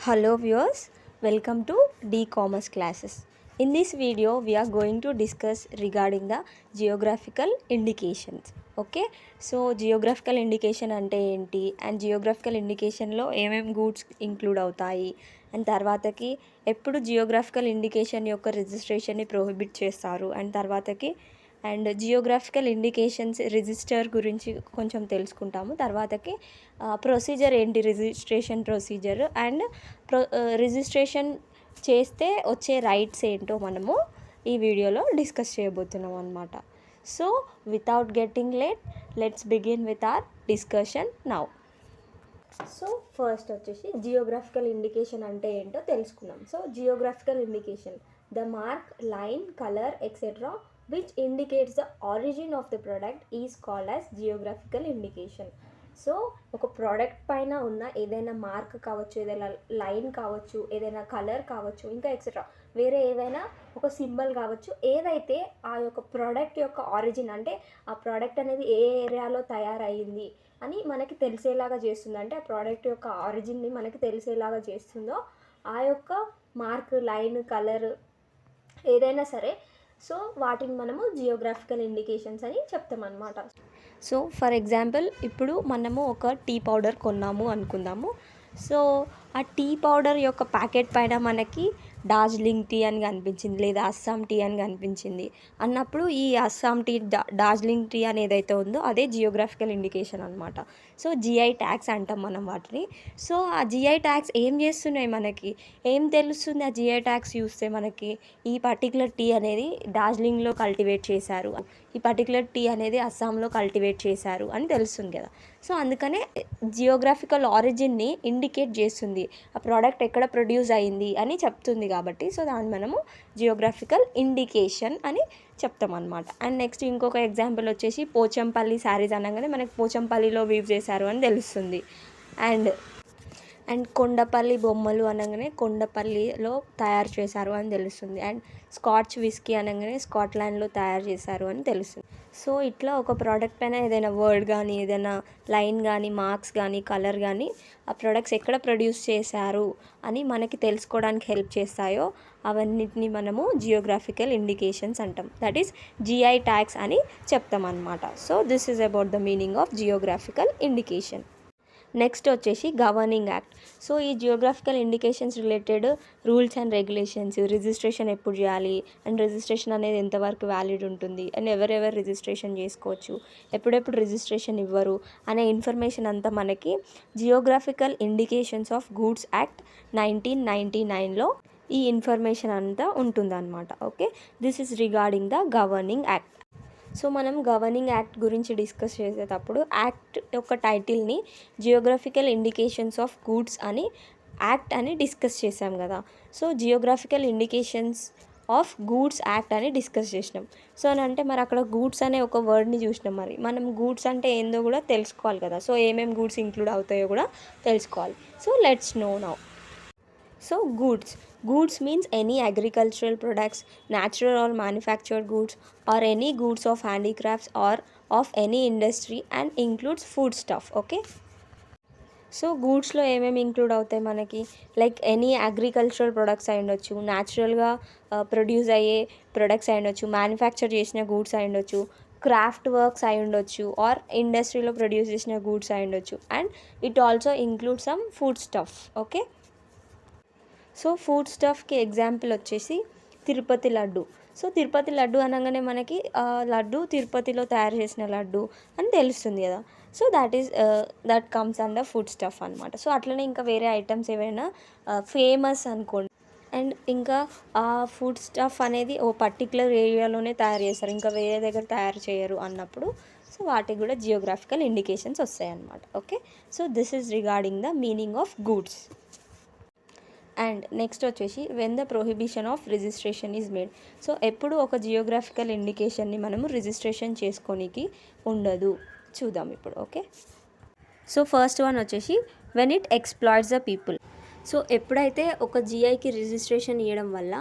Hello viewers, welcome to D-Commerce classes. In this video, we are going to discuss regarding the geographical indications. Okay, so geographical indication అంటే ఏంటి and geographical ఇండికేషన్లో ఏమేమి goods include అవుతాయి and తర్వాతకి ఎప్పుడు geographical indication యొక్క రిజిస్ట్రేషన్ని prohibit చేస్తారు and తర్వాతకి and geographical indications register గురించి కొంచెం తెలుసుకుంటాము. తర్వాతకి ప్రొసీజర్ ఏంటి, రిజిస్ట్రేషన్ ప్రొసీజర్ అండ్ రిజిస్ట్రేషన్ చేస్తే వచ్చే రైట్స్ ఏంటో మనము ఈ వీడియోలో డిస్కస్ చేయబోతున్నాం అన్నమాట. So without getting late, let's begin with our discussion now. So first వచ్చేసి జియోగ్రాఫికల్ ఇండికేషన్ అంటే ఏంటో తెలుసుకుందాం. So geographical indication the mark, line, colour etcetera which indicates the origin of the product is called as geographical indication. So ఒక product పైన ఉన్న ఏదైనా mark కావచ్చు, ఏదైనా లైన్ కావచ్చు, ఏదైనా కలర్ కావచ్చు, ఇంకా ఎక్సెట్రా వేరే ఏదైనా ఒక సింబల్ కావచ్చు, ఏదైతే ఆ యొక్క ప్రోడక్ట్ యొక్క ఆరిజిన్ అంటే ఆ ప్రోడక్ట్ అనేది ఏ ఏరియాలో తయారయ్యింది అని మనకి తెలిసేలాగా చేస్తుంది, అంటే ఆ ప్రోడక్ట్ యొక్క ఆరిజిన్ని మనకి తెలిసేలాగా చేస్తుందో ఆ యొక్క మార్క్, లైన్, కలర్ ఏదైనా సరే, సో వాటిని మనము జియోగ్రాఫికల్ ఇండికేషన్స్ అని చెప్తామన్నమాట. సో ఫర్ ఎగ్జాంపుల్ ఇప్పుడు మనము ఒక టీ పౌడర్ కొన్నాము అనుకుందాము. సో ఆ టీ పౌడర్ యొక్క ప్యాకెట్ పైన మనకి డార్జిలింగ్ టీ అని కనిపించింది, లేదా అస్సాం టీ అని కనిపించింది అన్నప్పుడు ఈ అస్సాం టీ, డార్జిలింగ్ టీ అని ఏదైతే ఉందో అదే జియోగ్రాఫికల్ ఇండికేషన్ అనమాట. సో జిఐ ట్యాగ్స్ అంటాం మనం వాటిని. సో ఆ జిఐ ట్యాగ్స్ ఏం చేస్తున్నాయి, మనకి ఏం తెలుస్తుంది ఆ జిఐ ట్యాగ్స్ చూస్తే? మనకి ఈ పర్టికులర్ టీ అనేది డార్జిలింగ్లో కల్టివేట్ చేశారు, ఈ పర్టికులర్ టీ అనేది అస్సాంలో కల్టివేట్ చేశారు అని తెలుస్తుంది కదా. సో అందుకనే జియోగ్రాఫికల్ ఆరిజిన్ని ఇండికేట్ చేస్తుంది, ఆ ప్రోడక్ట్ ఎక్కడ ప్రొడ్యూస్ అయింది అని చెప్తుంది కాబట్టి. సో దాన్ని మనము జియోగ్రాఫికల్ ఇండికేషన్ అని చెప్తామన్నమాట. అండ్ నెక్స్ట్ ఇంకొక ఎగ్జాంపుల్ వచ్చేసి పోచంపల్లి శారీస్ అనగానే మనకి పోచంపల్లిలో వీవ్ చేశారు అని తెలుస్తుంది. అండ్ కొండపల్లి బొమ్మలు అనగానే కొండపల్లిలో తయారు చేశారు అని తెలుస్తుంది. అండ్ స్కాచ్ విస్కీ అనగానే స్కాట్లాండ్లో తయారు చేశారు అని తెలుస్తుంది. సో ఇట్లా ఒక ప్రోడక్ట్ పైన ఏదైనా వర్డ్ కానీ, ఏదైనా లైన్ కానీ, మార్క్స్ కానీ, కలర్ కానీ ఆ ప్రొడక్ట్స్ ఎక్కడ ప్రొడ్యూస్ చేశారు అని మనకి తెలుసుకోవడానికి హెల్ప్ చేస్తాయో అవన్నిటిని మనము జియోగ్రాఫికల్ ఇండికేషన్స్ అంటాం. దట్ ఈస్ జిఐ ట్యాగ్స్ అని చెప్తాం అన్నమాట. So this is about the meaning of geographical indication. Next వచ్చేసి గవర్నింగ్ యాక్ట్. సో ఈ geographical indications related rules and regulations, registration ఎప్పుడు చేయాలి అండ్ రిజిస్ట్రేషన్ అనేది ఎంతవరకు వ్యాలిడ్ ఉంటుంది అండ్ ఎవరెవరు రిజిస్ట్రేషన్ చేసుకోవచ్చు, ఎప్పుడెప్పుడు రిజిస్ట్రేషన్ ఇవ్వరు అనే ఇన్ఫర్మేషన్ అంతా మనకి geographical indications of goods act 1999లో ఈ ఇన్ఫర్మేషన్ అంతా ఉంటుందన్నమాట. Okay, this is regarding the governing act. So మనం గవర్నింగ్ యాక్ట్ గురించి డిస్కస్ చేసేటప్పుడు యాక్ట్ యొక్క టైటిల్ని జియోగ్రాఫికల్ ఇండికేషన్స్ ఆఫ్ గూడ్స్ అని యాక్ట్ అని డిస్కస్ చేసాం కదా. So geographical indications of goods act అని డిస్కస్ చేసినాం. సో అని అంటే మరి అక్కడ గూడ్స్ అనే ఒక వర్డ్ని చూసినాం, మరి మనం గూడ్స్ అంటే ఏందో కూడా తెలుసుకోవాలి కదా. సో ఏమేమి గూడ్స్ ఇంక్లూడ్ అవుతాయో కూడా తెలుసుకోవాలి. So let's know now. So goods means any agricultural products, natural or manufactured goods, or any goods of handicrafts or of any industry and includes food stuff. Okay, so గూడ్స్లో ఏమేమి include అవుతాయి మనకి, like any agricultural products అయి ఉండొచ్చు, న్యాచురల్గా produce అయ్యే products అయి ఉండొచ్చు, మ్యానుఫ్యాక్చర్ చేసిన గూడ్స్ అయి ఉండొచ్చు, క్రాఫ్ట్ వర్క్స్ అయి ఉండొచ్చు, ఆర్ ఇండస్ట్రీలో ప్రొడ్యూస్ చేసిన గూడ్స్ అయి ఉండొచ్చు, and it also include some food stuff. Okay, so food స్టఫ్కి ఎగ్జాంపుల్ వచ్చేసి తిరుపతి లడ్డు. సో తిరుపతి లడ్డు అనగానే మనకి లడ్డు తిరుపతిలో తయారు చేసిన లడ్డు అని తెలుస్తుంది కదా. So that comes under food stuff అనమాట. సో అట్లనే ఇంకా వేరే ఐటమ్స్ ఏవైనా ఫేమస్ అనుకోండి, అండ్ ఇంకా ఆ ఫుడ్ స్టఫ్ అనేది ఓ పర్టికులర్ ఏరియాలోనే తయారు చేస్తారు, ఇంకా వేరే దగ్గర తయారు చేయరు అన్నప్పుడు సో వాటికి కూడా జియోగ్రాఫికల్ ఇండికేషన్స్ వస్తాయి అన్నమాట. Okay, so this is regarding the meaning of goods. And next వచ్చేసి when the prohibition of registration is made. So ఎప్పుడు ఒక జియోగ్రాఫికల్ ఇండికేషన్ని మనము రిజిస్ట్రేషన్ చేసుకోనికి ఉండదు, చూద్దాం ఇప్పుడు. ఓకే, సో ఫస్ట్ వన్ వచ్చేసి when it exploits the people. So ఎప్పుడైతే ఒక జిఐకి రిజిస్ట్రేషన్ ఇవ్వడం వల్ల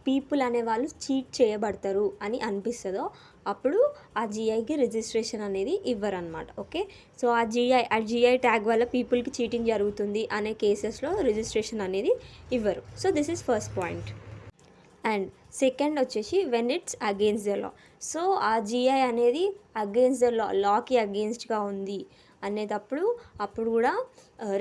పీపుల్ అనేవాళ్ళు చీట్ చేయబడతారు అని అనిపిస్తుందో అప్పుడు ఆ జిఐకి రిజిస్ట్రేషన్ అనేది ఇవ్వరనమాట. ఓకే, సో ఆ జిఐ ట్యాగ్ వల్ల పీపుల్కి చీటింగ్ జరుగుతుంది అనే కేసెస్లో రిజిస్ట్రేషన్ అనేది ఇవ్వరు. So this is first point. And second వచ్చేసి when it's against the law. So ఆ జిఐ అనేది అగెయిన్స్ట్ ద లాకి అగెయిన్స్ట్గా ఉంది అనేటప్పుడు అప్పుడు కూడా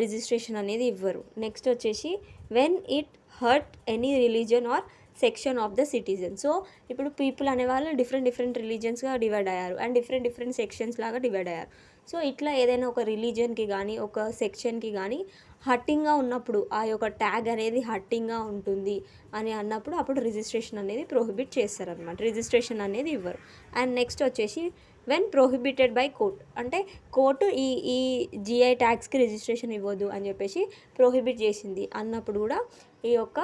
రిజిస్ట్రేషన్ అనేది ఇవ్వరు. నెక్స్ట్ వచ్చేసి when it hurt any religion or section of the citizen. So ఇప్పుడు పీపుల్ అనేవాళ్ళు డిఫరెంట్ రిలీజన్స్గా డివైడ్ అయ్యారు అండ్ డిఫరెంట్ సెక్షన్స్ లాగా డివైడ్ అయ్యారు. సో ఇట్లా ఏదైనా ఒక రిలీజన్కి కానీ ఒక సెక్షన్కి కానీ హట్టింగ్గా ఉన్నప్పుడు ఆ యొక్క ట్యాగ్ అనేది హట్టింగ్గా ఉంటుంది అని అన్నప్పుడు అప్పుడు రిజిస్ట్రేషన్ అనేది ప్రొహిబిట్ చేస్తారనమాట. రిజిస్ట్రేషన్ అనేది ఇవ్వరు. అండ్ నెక్స్ట్ వచ్చేసి వెన్ ప్రొహిబిటెడ్ బై కోర్ట్, అంటే కోర్టు ఈ జిఐ ట్యాగ్స్కి రిజిస్ట్రేషన్ ఇవ్వద్దు అని చెప్పేసి ప్రొహిబిట్ చేసింది అన్నప్పుడు కూడా ఈ యొక్క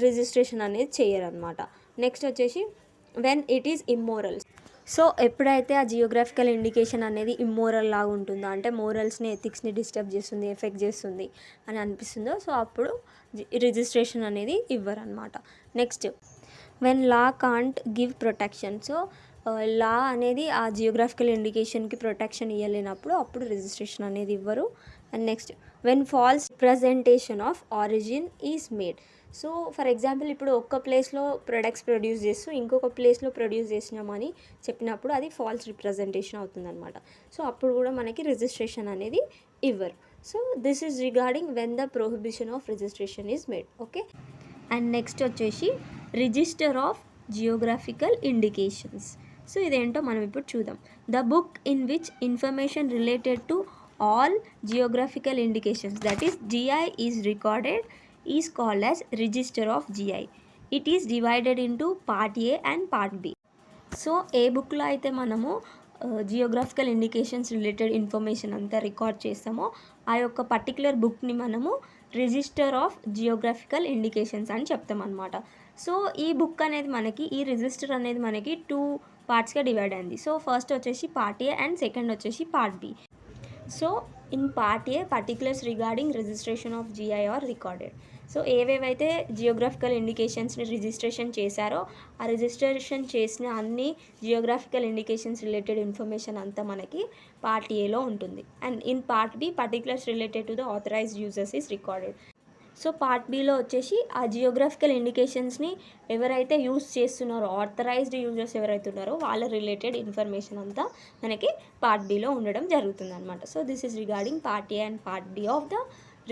రిజిస్ట్రేషన్ అనేది చేయరనమాట. నెక్స్ట్ వచ్చేసి when it is immoral. So ఎప్పుడైతే ఆ జియోగ్రాఫికల్ ఇండికేషన్ అనేది ఇమ్మోరల్ లాగా ఉంటుందో, అంటే మోరల్స్ని ఎథిక్స్ని డిస్టర్బ్ చేస్తుంది, ఎఫెక్ట్ చేస్తుంది అని అనిపిస్తుందో, సో అప్పుడు రిజిస్ట్రేషన్ అనేది ఇవ్వరనమాట. Next when law can't give protection. So law అనేది ఆ జియోగ్రాఫికల్ ఇండికేషన్కి ప్రొటెక్షన్ ఇవ్వలేనప్పుడు అప్పుడు రిజిస్ట్రేషన్ అనేది ఇవ్వరు. And next when false representation of origin is made. So for example ఇప్పుడు ఒక్క ప్లేస్లో ప్రొడక్ట్స్ ప్రొడ్యూస్ చేస్తూ ఇంకొక ప్లేస్లో ప్రొడ్యూస్ చేసినామని చెప్పినప్పుడు అది ఫాల్స్ రిప్రజెంటేషన్ అవుతుందన్నమాట. సో అప్పుడు కూడా మనకి రిజిస్ట్రేషన్ అనేది ఇవ్వరు. So this is regarding when the prohibition of registration is made. Okay, and next వచ్చేసి register of geographical indications. So ఇదేంటో మనం ఇప్పుడు చూద్దాం. The book in which information related to all geographical indications that is GI is recorded is called as register of GI. It is divided into part A and part B. So ఏ బుక్లో అయితే మనము geographical indications related information అంతా record చేస్తామో ఆ యొక్క particular బుక్ని మనము రిజిస్టర్ ఆఫ్ జియోగ్రాఫికల్ ఇండికేషన్స్ అని చెప్తాం అనమాట. సో ఈ బుక్ అనేది మనకి, ఈ రిజిస్టర్ అనేది మనకి 2 పార్ట్స్గా డివైడ్ అయింది. సో ఫస్ట్ వచ్చేసి పార్ట్ A అండ్ సెకండ్ వచ్చేసి part B. So in part A particulars regarding registration of GI are recorded. So ఏవేవైతే జియోగ్రాఫికల్ ఇండికేషన్స్ని రిజిస్ట్రేషన్ చేశారో ఆ రిజిస్ట్రేషన్ చేసిన అన్ని జియోగ్రాఫికల్ ఇండికేషన్స్ రిలేటెడ్ ఇన్ఫర్మేషన్ అంతా మనకి పార్ట్ Aలో ఉంటుంది. And in part B particulars related to the authorized users is recorded. So part Bలో వచ్చేసి ఆ జియోగ్రాఫికల్ ఇండికేషన్స్ని ఎవరైతే యూజ్ చేస్తున్నారో, ఆథరైజ్డ్ యూజర్స్ ఎవరైతే ఉన్నారో వాళ్ళ రిలేటెడ్ ఇన్ఫర్మేషన్ అంతా మనకి పార్ట్ Bలో ఉండడం జరుగుతుంది అనమాట. So this is regarding part A and part B of the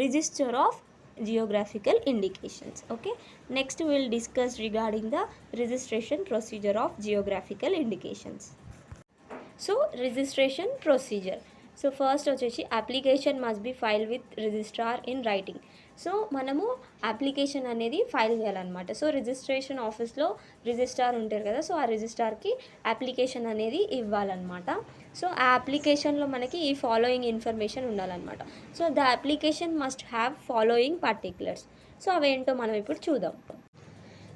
register of geographical indications. Okay, next we will discuss regarding the registration procedure of geographical indications. So registration procedure. So first వచ్చేసి application must be file with registrar in writing. So మనము application అనేది file చేయాలన్నమాట. So registration ఆఫీస్లో registrar ఉంటారు కదా, so ఆ రిజిస్ట్రార్కి application అనేది ఇవ్వాలన్నమాట. So ఆ అప్లికేషన్లో మనకి ఈ ఫాలోయింగ్ ఇన్ఫర్మేషన్ ఉండాలన్నమాట. So the application must have following particulars. So అవేంటో మనం ఇప్పుడు చూద్దాం.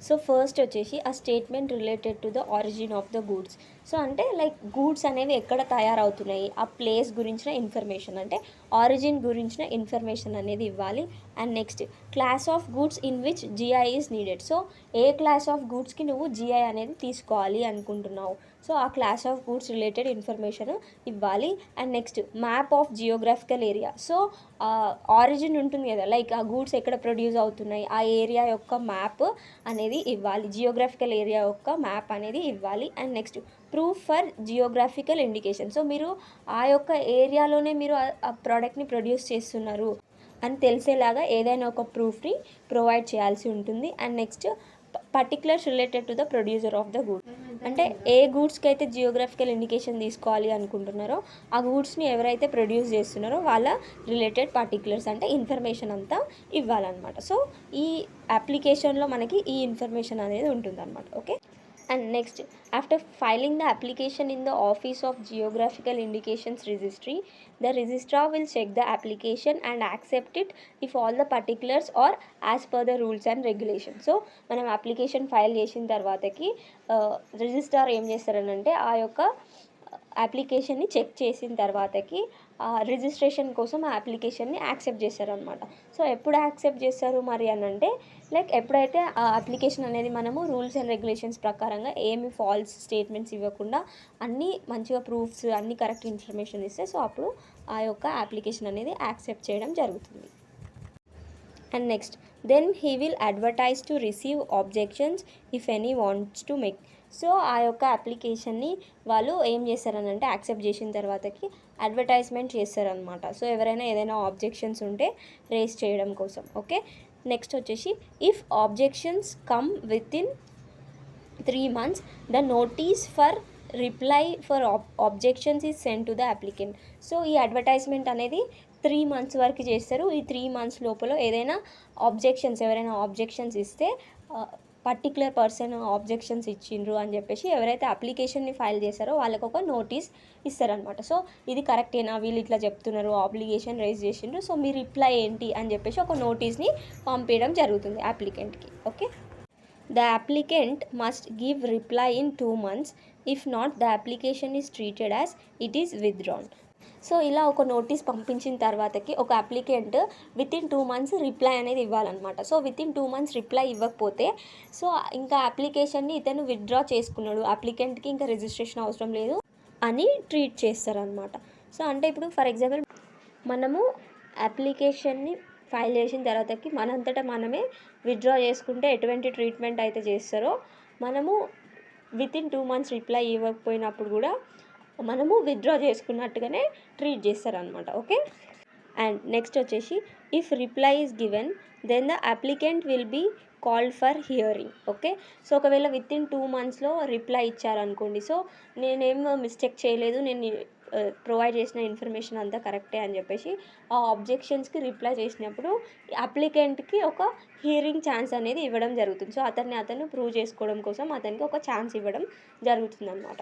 సో ఫస్ట్ వచ్చేసి ఆ statement related to the origin of the goods. So అంటే లైక్ గూడ్స్ అనేవి ఎక్కడ తయారవుతున్నాయి, ఆ ప్లేస్ గురించిన ఇన్ఫర్మేషన్, అంటే ఆరిజిన్ గురించిన ఇన్ఫర్మేషన్ అనేది ఇవ్వాలి. And next class of goods in which GI is needed. So ఏ క్లాస్ ఆఫ్ గూడ్స్కి నువ్వు GI అనేది తీసుకోవాలి అనుకుంటున్నావు, సో ఆ class of goods related information ఇవ్వాలి. And next map of geographical area. So origin ఉంటుంది కదా, లైక్ ఆ గూడ్స్ ఎక్కడ ప్రొడ్యూస్ అవుతున్నాయి ఆ ఏరియా యొక్క మ్యాప్ అనేది ఇవ్వాలి, జియోగ్రాఫికల్ ఏరియా యొక్క మ్యాప్ అనేది ఇవ్వాలి. And next proof for geographical indication. So మీరు ఆ యొక్క ఏరియాలోనే మీరు ఆ ప్రోడక్ట్ని ప్రొడ్యూస్ చేస్తున్నారు అని తెలిసేలాగా ఏదైనా ఒక ప్రూఫ్ని ప్రొవైడ్ చేయాల్సి ఉంటుంది. And next particulars related to the producer of the goods. అంటే ఏ గూడ్స్కి అయితే జియోగ్రాఫికల్ ఇండికేషన్ తీసుకోవాలి అనుకుంటున్నారో ఆ గూడ్స్ని ఎవరైతే ప్రొడ్యూస్ చేస్తున్నారో వాళ్ళ రిలేటెడ్ పర్టికులర్స్ అంటే ఇన్ఫర్మేషన్ అంతా ఇవ్వాలన్నమాట. సో ఈ అప్లికేషన్లో మనకి ఈ ఇన్ఫర్మేషన్ అనేది ఉంటుందన్నమాట. Okay, and next after filing the application in the office of geographical indications registry, the registrar will check the application and accept it if all the particulars are as per the rules and regulations. So మనం application file చేసిన తర్వాతకి registrar ఏం చేస్తారనంటే ఆ యొక్క అప్లికేషన్ని check చేసిన తర్వాతకి registration కోసం ఆ అప్లికేషన్ని యాక్సెప్ట్ చేస్తారనమాట. సో ఎప్పుడు యాక్సెప్ట్ చేస్తారు మరి అని అంటే, లైక్ ఎప్పుడైతే ఆ అప్లికేషన్ అనేది మనము రూల్స్ అండ్ రెగ్యులేషన్స్ ప్రకారంగా ఏమి ఫాల్స్ స్టేట్మెంట్స్ ఇవ్వకుండా అన్నీ మంచిగా ప్రూఫ్స్ అన్నీ కరెక్ట్ ఇన్ఫర్మేషన్ ఇస్తే, సో అప్పుడు ఆ యొక్క అప్లికేషన్ అనేది యాక్సెప్ట్ చేయడం జరుగుతుంది. And next, then he will advertise to receive objections if any wants to make. So ఆ యొక్క అప్లికేషన్ని వాళ్ళు ఏం చేస్తారని అంటే, యాక్సెప్ట్ చేసిన తర్వాతకి అడ్వర్టైజ్మెంట్ చేస్తారనమాట. సో ఎవరైనా ఏదైనా ఆబ్జెక్షన్స్ ఉంటే రేస్ చేయడం కోసం. ఓకే, నెక్స్ట్ వచ్చేసి, if objections come with in 3 months the notice for reply for objections is send to the applicant. So ఈ అడ్వర్టైజ్మెంట్ అనేది 3 months వరకు చేస్తారు. ఈ 3 months లోపల ఏదైనా ఎవరైనా ఆబ్జెక్షన్స్ ఇస్తే, పర్టికులర్ పర్సన్ ఆబ్జెక్షన్స్ ఇచ్చిండ్రు అని చెప్పేసి ఎవరైతే అప్లికేషన్ని ఫైల్ చేస్తారో వాళ్ళకు ఒక నోటీస్ ఇస్తారనమాట. సో ఇది కరెక్టేనా, వీళ్ళు ఇట్లా చెప్తున్నారు, అప్లికేషన్ రైజ్ చేసిండ్రు, సో మీ రిప్లై ఏంటి అని చెప్పేసి ఒక నోటీస్ని పంపించడం జరుగుతుంది అప్లికెంట్కి. Okay, the applicant must give reply in 2 months. If not, the application is treated as it is withdrawn. So ఇలా ఒక నోటీస్ పంపించిన తర్వాతకి ఒక అప్లికెంట్ వితిన్ 2 months రిప్లై అనేది ఇవ్వాలన్నమాట. సో వితిన్ 2 months రిప్లై ఇవ్వకపోతే, సో ఇంకా అప్లికేషన్ని ఇతను విత్డ్రా చేసుకున్నాడు, అప్లికెంట్కి ఇంకా రిజిస్ట్రేషన్ అవసరం లేదు అని ట్రీట్ చేస్తారనమాట. సో అంటే ఇప్పుడు ఫర్ ఎగ్జాంపుల్ మనము అప్లికేషన్ని ఫైల్ చేసిన తర్వాతకి మనంతటా మనమే విత్డ్రా చేసుకుంటే ఎటువంటి ట్రీట్మెంట్ అయితే చేస్తారో, మనము వితిన్ 2 months రిప్లై ఇవ్వకపోయినప్పుడు కూడా మనము విత్డ్రా చేసుకున్నట్టుగానే ట్రీట్ చేస్తారనమాట. ఓకే, అండ్ నెక్స్ట్ వచ్చేసి, if reply is given then the applicant will be called for hearing. Okay, so ఒకవేళ వితిన్ 2 monthsలో రిప్లై ఇచ్చారనుకోండి, సో నేనేం మిస్టేక్ చేయలేదు, నేను ప్రొవైడ్ చేసిన ఇన్ఫర్మేషన్ అంతా కరెక్టే అని చెప్పేసి ఆ ఆబ్జెక్షన్స్కి రిప్లై చేసినప్పుడు అప్లికెంట్కి ఒక హియరింగ్ ఛాన్స్ అనేది ఇవ్వడం జరుగుతుంది. సో అతను ప్రూవ్ చేసుకోవడం కోసం అతనికి ఒక ఛాన్స్ ఇవ్వడం జరుగుతుంది అనమాట.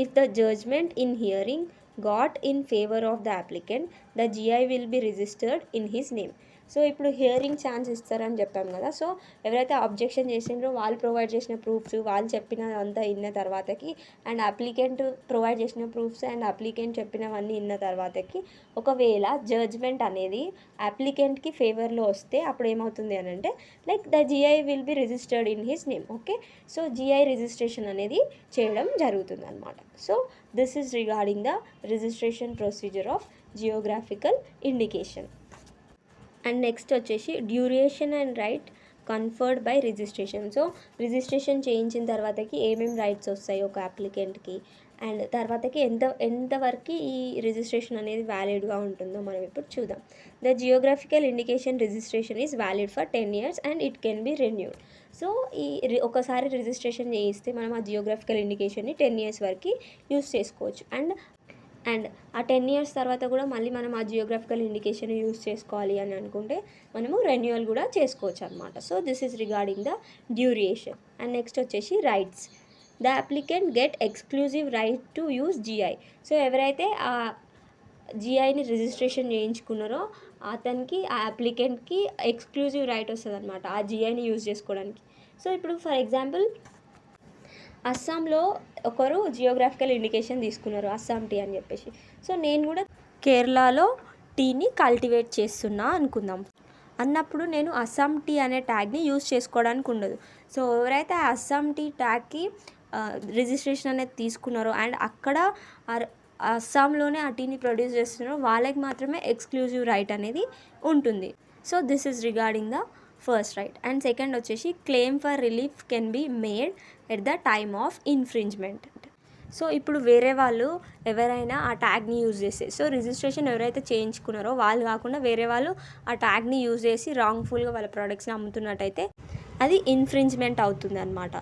If the judgment in hearing got in favor of the applicant, the GI will be registered in his name. So ఇప్పుడు హియరింగ్ ఛాన్స్ ఇస్తారని చెప్పాం కదా. సో ఎవరైతే అబ్జెక్షన్ చేసిండ్రో వాళ్ళు ప్రొవైడ్ చేసిన ప్రూఫ్స్, వాళ్ళు చెప్పినదంతా విన్న తర్వాతకి, అండ్ అప్లికెంట్ ప్రొవైడ్ చేసిన ప్రూఫ్స్ అండ్ అప్లికెంట్ చెప్పినవన్నీ విన్న తర్వాతకి, ఒకవేళ జడ్జ్మెంట్ అనేది అప్లికెంట్కి ఫేవర్లో వస్తే అప్పుడు ఏమవుతుంది అని అంటే, like the GI will be registered in his name. Okay, so GI registration అనేది చేయడం జరుగుతుంది అనమాట. So this is regarding the registration procedure of geographical indication. And next వచ్చేసి, duration and right conferred by registration. So registration చేయించిన తర్వాతకి ఏమేమి rights వస్తాయి ఒక అప్లికెంట్కి, అండ్ తర్వాతకి ఎంతవరకు ఈ రిజిస్ట్రేషన్ అనేది వ్యాలిడ్గా ఉంటుందో మనం ఇప్పుడు చూద్దాం. The geographical indication registration is valid for 10 years and it can be renewed. So ఒకసారి రిజిస్ట్రేషన్ చేయిస్తే మనం ఆ జియోగ్రాఫికల్ ఇండికేషన్ని 10 years వరకు యూస్ చేసుకోవచ్చు. అండ్ ఆ 10 years తర్వాత కూడా మళ్ళీ మనం ఆ జియోగ్రాఫికల్ ఇండికేషన్ యూస్ చేసుకోవాలి అని అనుకుంటే మనము రెన్యువల్ కూడా చేసుకోవచ్చు అనమాట. So this is regarding the duration. And next వచ్చేసి rights. The applicant get exclusive right to use GI. So ఎవరైతే ఆ జిఐని రిజిస్ట్రేషన్ చేయించుకున్నారో అతనికి, ఆ అప్లికెంట్కి ఎక్స్క్లూజివ్ రైట్ వస్తుంది అనమాట ఆ జిఐని యూజ్ చేసుకోవడానికి. సో ఇప్పుడు ఫర్ ఎగ్జాంపుల్ అస్సాంలో ఒకరు జియోగ్రాఫికల్ ఇండికేషన్ తీసుకున్నారు, అస్సాం టీ అని చెప్పేసి. సో నేను కూడా కేరళలో టీని కల్టివేట్ చేస్తున్నా అనుకుందాం అన్నప్పుడు నేను అస్సాం టీ అనే ట్యాగ్ని యూజ్ చేసుకోవడానికి ఉండదు. సో ఎవరైతే ఆ అస్సాం టీ ట్యాగ్కి రిజిస్ట్రేషన్ అనేది తీసుకున్నారో అండ్ అక్కడ అస్సాంలోనే ఆ టీని ప్రొడ్యూస్ చేస్తున్నారో వాళ్ళకి మాత్రమే ఎక్స్క్లూజివ్ రైట్ అనేది ఉంటుంది. So this is regarding the first right. And second వచ్చేసి, claim for relief can be made at the time of infringement. So ఇప్పుడు వేరే వాళ్ళు ఎవరైనా ఆ ట్యాగ్ని యూజ్ చేసి, సో రిజిస్ట్రేషన్ ఎవరైతే చేయించుకున్నారో వాళ్ళు కాకుండా వేరే వాళ్ళు ఆ ట్యాగ్ని యూజ్ చేసి రాంగ్ఫుల్గా వాళ్ళ ప్రోడక్ట్స్ని అమ్ముతున్నట్టయితే అది ఇన్ఫ్రింజ్మెంట్ అవుతుంది అనమాట.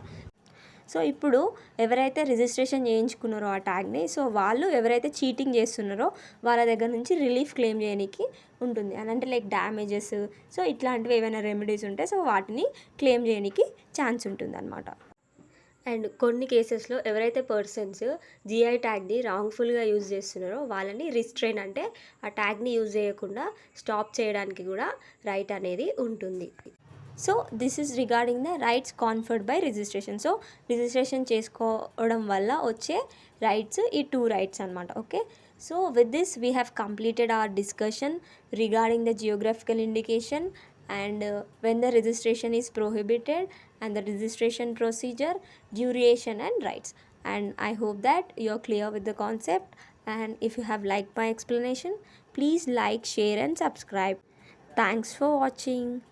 సో ఇప్పుడు ఎవరైతే రిజిస్ట్రేషన్ చేయించుకున్నారో ఆ ట్యాగ్ని, సో వాళ్ళు ఎవరైతే చీటింగ్ చేస్తున్నారో వాళ్ళ దగ్గర నుంచి రిలీఫ్ క్లెయిమ్ చేయడానికి ఉంటుంది అని అంటే, లైక్ డ్యామేజెస్, సో ఇట్లాంటివి ఏమైనా రెమెడీస్ ఉంటే సో వాటిని క్లెయిమ్ చేయడానికి ఛాన్స్ ఉంటుంది అనమాట. అండ్ కొన్ని కేసెస్లో ఎవరైతే పర్సన్స్ జిఐ ట్యాగ్ని రాంగ్ఫుల్గా యూజ్ చేస్తున్నారో వాళ్ళని రిస్ట్రైన్ అంటే ఆ ట్యాగ్ని యూజ్ చేయకుండా స్టాప్ చేయడానికి కూడా రైట్ అనేది ఉంటుంది. So this is regarding the rights conferred by registration. So registration చేసుకోవడం వల్ల వచ్చే రైట్స్ ఈ 2 రైట్స్ అనమాట. Okay, So with this we have completed our discussion regarding the geographical indication and when the registration is prohibited and the registration procedure, duration and rights. And I hope that you're clear with the concept, and if you have liked my explanation, please like, share and subscribe. Thanks for watching.